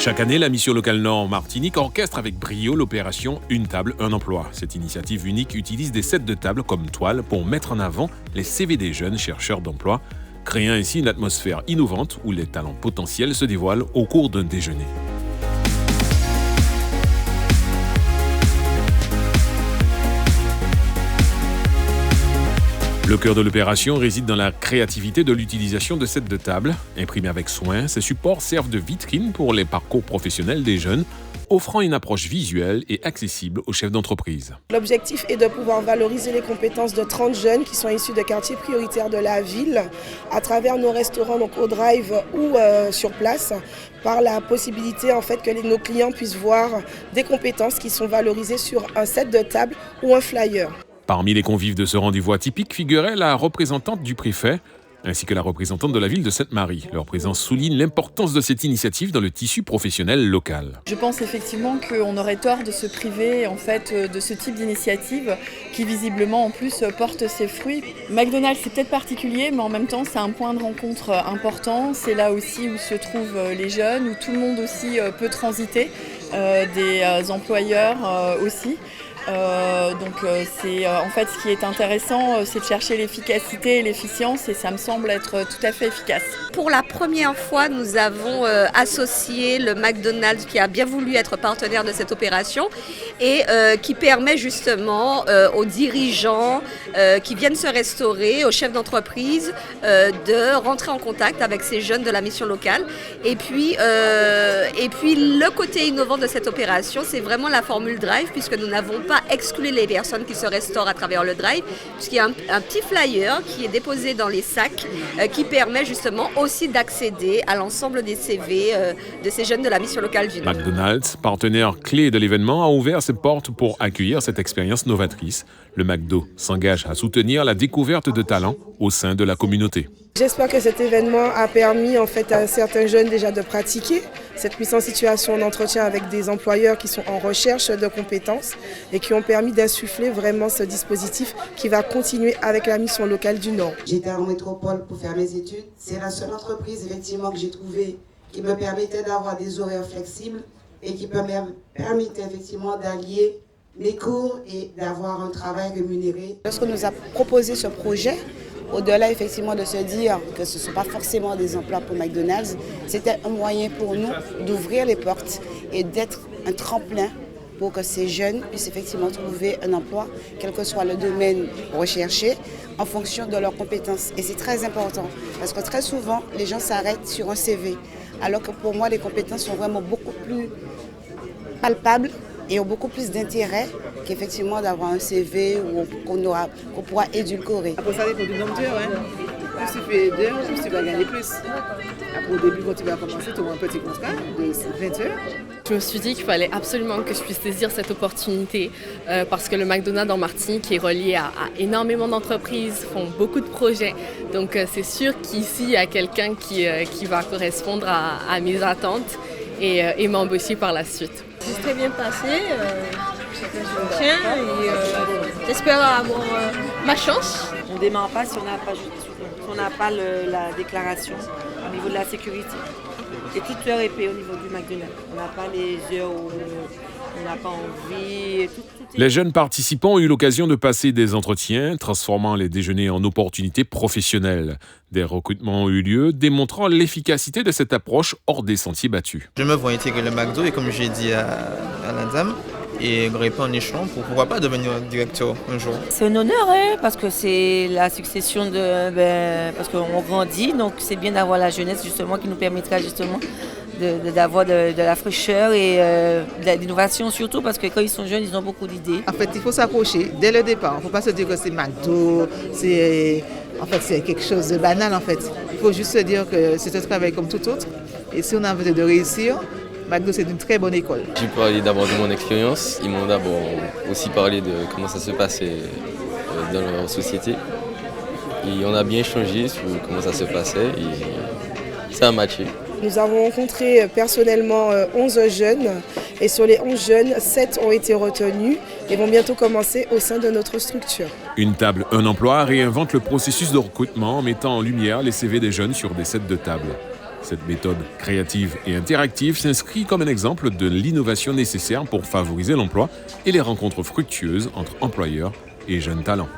Chaque année, la mission locale Nord Martinique orchestre avec brio l'opération Une table, un emploi. Cette initiative unique utilise des sets de table comme toile pour mettre en avant les CV des jeunes chercheurs d'emploi, créant ainsi une atmosphère innovante où les talents potentiels se dévoilent au cours d'un déjeuner. Le cœur de l'opération réside dans la créativité de l'utilisation de sets de table. Imprimés avec soin, ces supports servent de vitrine pour les parcours professionnels des jeunes, offrant une approche visuelle et accessible aux chefs d'entreprise. L'objectif est de pouvoir valoriser les compétences de 30 jeunes qui sont issus de quartiers prioritaires de la ville à travers nos restaurants, donc au drive ou sur place, par la possibilité en fait que nos clients puissent voir des compétences qui sont valorisées sur un set de table ou un flyer. Parmi les convives de ce rendez-vous atypique figurait la représentante du préfet ainsi que la représentante de la ville de Sainte-Marie. Leur présence souligne l'importance de cette initiative dans le tissu professionnel local. Je pense effectivement qu'on aurait tort de se priver en fait, de ce type d'initiative qui visiblement en plus porte ses fruits. McDonald's c'est peut-être particulier mais en même temps c'est un point de rencontre important. C'est là aussi où se trouvent les jeunes, où tout le monde aussi peut transiter, des employeurs aussi. C'est en fait ce qui est intéressant, c'est de chercher l'efficacité et l'efficience et ça me semble être tout à fait efficace. Pour la première fois, nous avons associé le McDonald's qui a bien voulu être partenaire de cette opération et qui permet justement aux dirigeants qui viennent se restaurer, aux chefs d'entreprise de rentrer en contact avec ces jeunes de la mission locale. Et puis le côté innovant de cette opération, c'est vraiment la formule drive puisque nous n'avons pas exclure les personnes qui se restaurent à travers le drive, puisqu'il y a un petit flyer qui est déposé dans les sacs qui permet justement aussi d'accéder à l'ensemble des CV de ces jeunes de la mission locale du Nord. McDonald's, partenaire clé de l'événement, a ouvert ses portes pour accueillir cette expérience novatrice. Le McDo s'engage à soutenir la découverte de talents au sein de la communauté. J'espère que cet événement a permis en fait à certains jeunes déjà de pratiquer cette mise en situation d'entretien avec des employeurs qui sont en recherche de compétences et qui ont permis d'insuffler vraiment ce dispositif qui va continuer avec la mission locale du Nord. J'étais en métropole pour faire mes études. C'est la seule entreprise effectivement que j'ai trouvée qui me permettait d'avoir des horaires flexibles et qui permettait effectivement d'allier les cours et d'avoir un travail rémunéré. Lorsqu'on nous a proposé ce projet, au-delà effectivement de se dire que ce ne sont pas forcément des emplois pour McDonald's, c'était un moyen pour nous d'ouvrir les portes et d'être un tremplin pour que ces jeunes puissent effectivement trouver un emploi, quel que soit le domaine recherché, en fonction de leurs compétences. Et c'est très important parce que très souvent, les gens s'arrêtent sur un CV, alors que pour moi, les compétences sont vraiment beaucoup plus palpables et ont beaucoup plus d'intérêt qu'effectivement d'avoir un CV qu'on pourra édulcorer. Après ça dépend du nombre d'heures. Plus tu fais d'heures, plus tu vas gagner plus. Après au début, quand tu vas commencer, tu auras un petit contrat de 20 heures. Je me suis dit qu'il fallait absolument que je puisse saisir cette opportunité parce que le McDonald's en Martinique est relié à énormément d'entreprises, font beaucoup de projets. Donc c'est sûr qu'ici, il y a quelqu'un qui va correspondre à mes attentes et m'embaucher par la suite. C'est très bien passé, et j'espère avoir ma chance. On ne démarre pas si on n'a pas la déclaration au niveau de la sécurité. Et toute l'heure est payée au niveau du McDonald's. On n'a pas les heures où on n'a pas envie. Les jeunes participants ont eu l'occasion de passer des entretiens, transformant les déjeuners en opportunités professionnelles. Des recrutements ont eu lieu, démontrant l'efficacité de cette approche hors des sentiers battus. Je me vois intégrer le McDo et comme j'ai dit à la dame, et grimper en échelon pour pourquoi pas devenir directeur un jour. C'est un honneur parce que c'est la succession parce qu'on grandit, donc c'est bien d'avoir la jeunesse justement qui nous permettra justement d'avoir de la fraîcheur et de l'innovation surtout parce que quand ils sont jeunes, ils ont beaucoup d'idées. En fait, il faut s'accrocher dès le départ. Il ne faut pas se dire que c'est McDo, c'est quelque chose de banal en fait. Il faut juste se dire que c'est un travail comme tout autre et si on a envie de réussir, McDo, c'est une très bonne école. J'ai parlé d'abord de mon expérience. Ils m'ont d'abord aussi parlé de comment ça se passait dans leur société. Et on a bien échangé sur comment ça se passait et ça a matché. Nous avons rencontré personnellement 11 jeunes et sur les 11 jeunes, 7 ont été retenus et vont bientôt commencer au sein de notre structure. Une table, un emploi réinvente le processus de recrutement en mettant en lumière les CV des jeunes sur des sets de table. Cette méthode créative et interactive s'inscrit comme un exemple de l'innovation nécessaire pour favoriser l'emploi et les rencontres fructueuses entre employeurs et jeunes talents.